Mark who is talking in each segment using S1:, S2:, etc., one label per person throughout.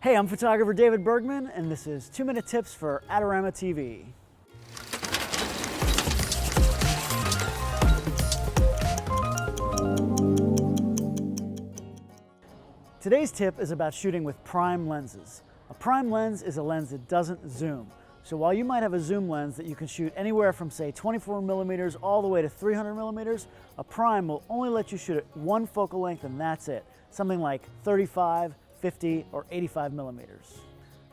S1: Hey, I'm photographer David Bergman, and this is 2-minute tips for Adorama TV. Today's tip is about shooting with prime lenses. A prime lens is a lens that doesn't zoom. So while you might have a zoom lens that you can shoot anywhere from, say, 24 millimeters all the way to 300 millimeters, a prime will only let you shoot at one focal length and that's it. Something like 35, 50, or 85 millimeters.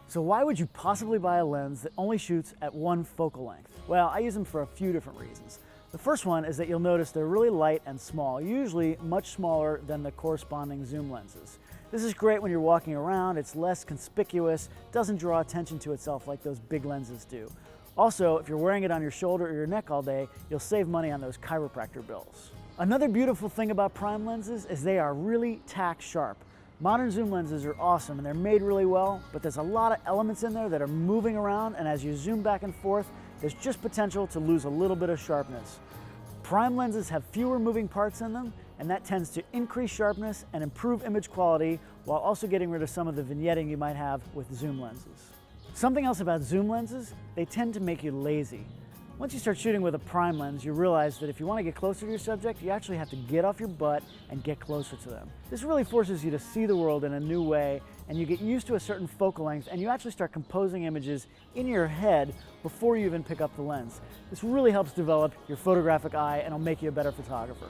S1: So why would you possibly buy a lens that only shoots at one focal length? Well, I use them for a few different reasons. The first one is that you'll notice they're really light and small, usually much smaller than the corresponding zoom lenses. This is great when you're walking around, it's less conspicuous, doesn't draw attention to itself like those big lenses do. Also, if you're wearing it on your shoulder or your neck all day, you'll save money on those chiropractor bills. Another beautiful thing about prime lenses is they are really tack sharp. Modern zoom lenses are awesome and they're made really well, but there's a lot of elements in there that are moving around, and as you zoom back and forth, there's just potential to lose a little bit of sharpness. Prime lenses have fewer moving parts in them, and that tends to increase sharpness and improve image quality while also getting rid of some of the vignetting you might have with zoom lenses. Something else about zoom lenses, they tend to make you lazy. Once you start shooting with a prime lens, you realize that if you want to get closer to your subject, you actually have to get off your butt and get closer to them. This really forces you to see the world in a new way, and you get used to a certain focal length, and you actually start composing images in your head before you even pick up the lens. This really helps develop your photographic eye and it'll make you a better photographer.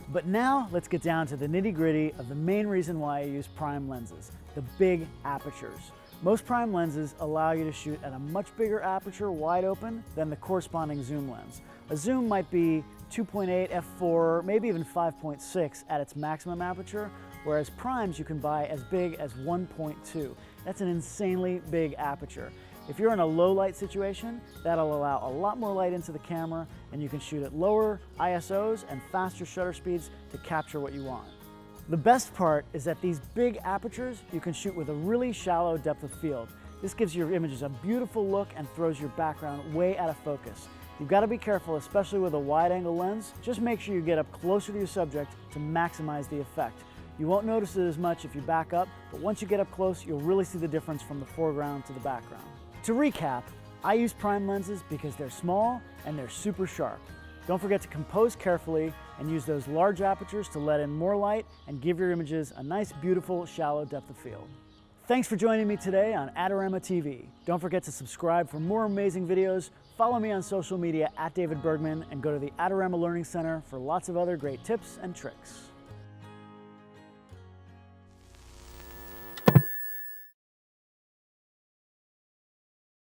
S1: But now let's get down to the nitty-gritty of the main reason why I use prime lenses, the big apertures. Most prime lenses allow you to shoot at a much bigger aperture wide open than the corresponding zoom lens. A zoom might be 2.8 f4, maybe even 5.6 at its maximum aperture, whereas primes you can buy as big as 1.2. That's an insanely big aperture. If you're in a low light situation, that'll allow a lot more light into the camera, and you can shoot at lower ISOs and faster shutter speeds to capture what you want. The best part is that these big apertures you can shoot with a really shallow depth of field. This gives your images a beautiful look and throws your background way out of focus. You've got to be careful, especially with a wide-angle lens. Just make sure you get up closer to your subject to maximize the effect. You won't notice it as much if you back up, but once you get up close, you'll really see the difference from the foreground to the background. To recap, I use prime lenses because they're small and they're super sharp. Don't forget to compose carefully and use those large apertures to let in more light and give your images a nice, beautiful, shallow depth of field. Thanks for joining me today on Adorama TV. Don't forget to subscribe for more amazing videos, follow me on social media @David Bergman, and go to the Adorama Learning Center for lots of other great tips and tricks.